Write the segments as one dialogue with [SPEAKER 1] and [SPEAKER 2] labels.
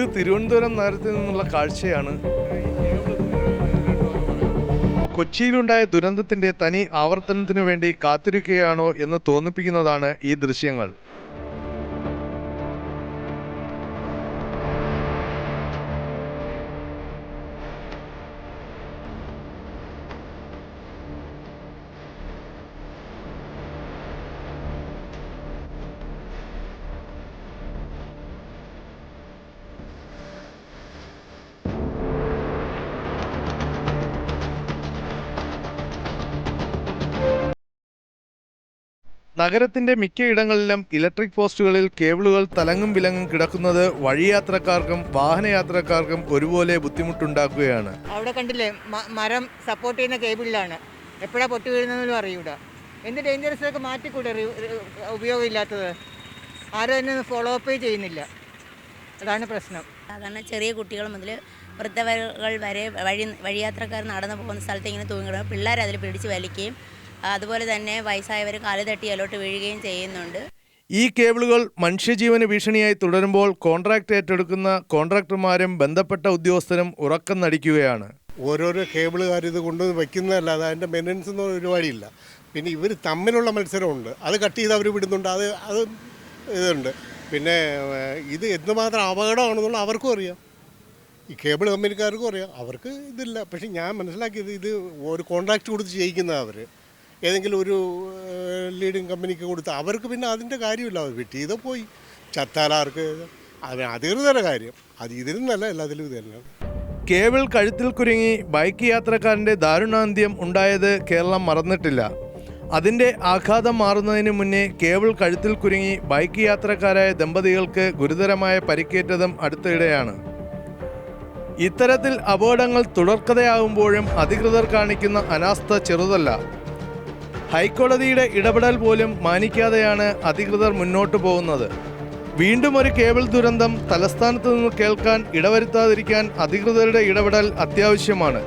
[SPEAKER 1] ഇത് തിരുവനന്തപുരം നഗരത്തിൽ നിന്നുള്ള കാഴ്ചയാണ്. കൊച്ചിയിലുണ്ടായ ദുരന്തത്തിന്റെ തനി ആവർത്തനത്തിനു വേണ്ടി കാത്തിരിക്കുകയാണോ എന്ന് തോന്നിപ്പിക്കുന്നതാണ് ഈ ദൃശ്യങ്ങൾ. നഗരത്തിന്റെ മിക്കയിടങ്ങളിലും ഇലക്ട്രിക് പോസ്റ്റുകളിൽ കേബിളുകൾ തലങ്ങും വിലങ്ങും കിടക്കുന്നത് വഴിയാത്രക്കാർക്കും വാഹനയാത്രക്കാർക്കും ഒരുപോലെ ബുദ്ധിമുട്ടുണ്ടാക്കുകയാണ്.
[SPEAKER 2] അവിടെ കണ്ടില്ലേ, മരം സപ്പോർട്ട് ചെയ്യുന്ന കേബിളിലാണ്. എപ്പോഴാണ് പൊട്ടി വീഴുന്നതെന്നും അറിയൂട. എന്ത് ഡേഞ്ചറസ് ഒക്കെ മാറ്റിക്കൂടെ ഉപയോഗമില്ലാത്തത്? ആരും തന്നെ ഫോളോ അപ്പ് ചെയ്യുന്നില്ല. അതാണ് പ്രശ്നം.
[SPEAKER 3] സാധാരണ ചെറിയ കുട്ടികൾ മുതൽ വൃദ്ധകൾ വരെ വഴിയാത്രക്കാർ നടന്നു പോകുന്ന സ്ഥലത്ത് ഇങ്ങനെ തൂങ്ങിക്കിടക്കും. പിള്ളേർ അതിൽ പിടിച്ച് വലിക്കുകയും അതുപോലെ തന്നെ വയസ്സായവർ കാല് തട്ടി അതിലോട്ട് വീഴുകയും ചെയ്യുന്നുണ്ട്.
[SPEAKER 1] ഈ കേബിളുകൾ മനുഷ്യജീവന് ഭീഷണിയായി തുടരുമ്പോൾ കോൺട്രാക്ട് ഏറ്റെടുക്കുന്ന കോൺട്രാക്ടർമാരും ബന്ധപ്പെട്ട ഉദ്യോഗസ്ഥരും ഉറക്കം നടിക്കുകയാണ്.
[SPEAKER 4] ഓരോരോ കേബിളുകാർ ഇത് കൊണ്ടുവന്ന് വയ്ക്കുന്നതല്ലാതെ അതിൻ്റെ മെയിൻ്റനൻസ് ഒന്നും ഒരുപാടില്ല. പിന്നെ ഇവർ തമ്മിലുള്ള മത്സരമുണ്ട്. അത് കട്ട് ചെയ്ത് അവർ വിടുന്നുണ്ട്. അത് ഇതുണ്ട്. പിന്നെ ഇത് എന്തുമാത്രം അപകടമാണെന്നുള്ള അവർക്കും അറിയാം, ഈ കേബിൾ കമ്പനിക്കാർക്കും അറിയാം. അവർക്ക് ഇതില്ല. പക്ഷെ ഞാൻ മനസ്സിലാക്കിയത് ഇത് ഒരു കോൺട്രാക്റ്റ് കൊടുത്ത് ചെയ്യിക്കുന്ന അവർ ഏതെങ്കിലും ഒരു ലീഡിങ് കമ്പനിക്ക് കൊടുത്ത് അവർക്ക് പിന്നെ അതിൻ്റെ കാര്യമില്ല. അവർ വിട്ട് ചെയ്ത് പോയി ചത്താലാർക്ക് അധികൃതരുടെ കാര്യം. അത് ഇതിനല്ല, എല്ലാത്തിലും ഇത് തന്നെയാണ്.
[SPEAKER 1] കേബിൾ കഴുത്തിൽ കുരുങ്ങി ബൈക്ക് യാത്രക്കാരൻ്റെ ദാരുണാന്ത്യം ഉണ്ടായത് കേരളം മറന്നിട്ടില്ല. അതിൻ്റെ ആഘാതം മാറുന്നതിന് മുന്നേ കേബിൾ കഴുത്തിൽ കുരുങ്ങി ബൈക്ക് യാത്രക്കാരായ ദമ്പതികൾക്ക് ഗുരുതരമായ പരിക്കേറ്റതും അടുത്തിടെയാണ്. ഇത്തരത്തിൽ അപകടങ്ങൾ തുടർക്കഥയാകുമ്പോഴും അധികൃതർ കാണിക്കുന്ന അനാസ്ഥ ചെറുതല്ല. ഹൈക്കോടതിയുടെ ഇടപെടൽ പോലും മാനിക്കാതെയാണ് അധികൃതർ മുന്നോട്ട് പോകുന്നത്. വീണ്ടും ഒരു കേബിൾ ദുരന്തം തലസ്ഥാനത്ത് നിന്ന് കേൾക്കാൻ ഇടവരുത്താതിരിക്കാൻ അധികൃതരുടെ ഇടപെടൽ അത്യാവശ്യമാണ്.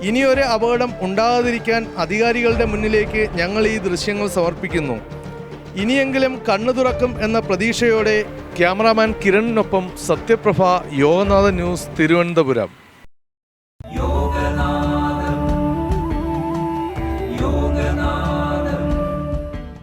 [SPEAKER 1] ഇനിയൊരു അപകടം ഉണ്ടാകാതിരിക്കാൻ അധികാരികളുടെ മുന്നിലേക്ക് ഞങ്ങൾ ഈ ദൃശ്യങ്ങൾ സമർപ്പിക്കുന്നു. ഇനിയെങ്കിലും കണ്ണു തുറക്കും എന്ന പ്രതീക്ഷയോടെ ക്യാമറാമാൻ കിരണിനൊപ്പം സത്യപ്രഭ, യോഗനാഥ ന്യൂസ്, തിരുവനന്തപുരം.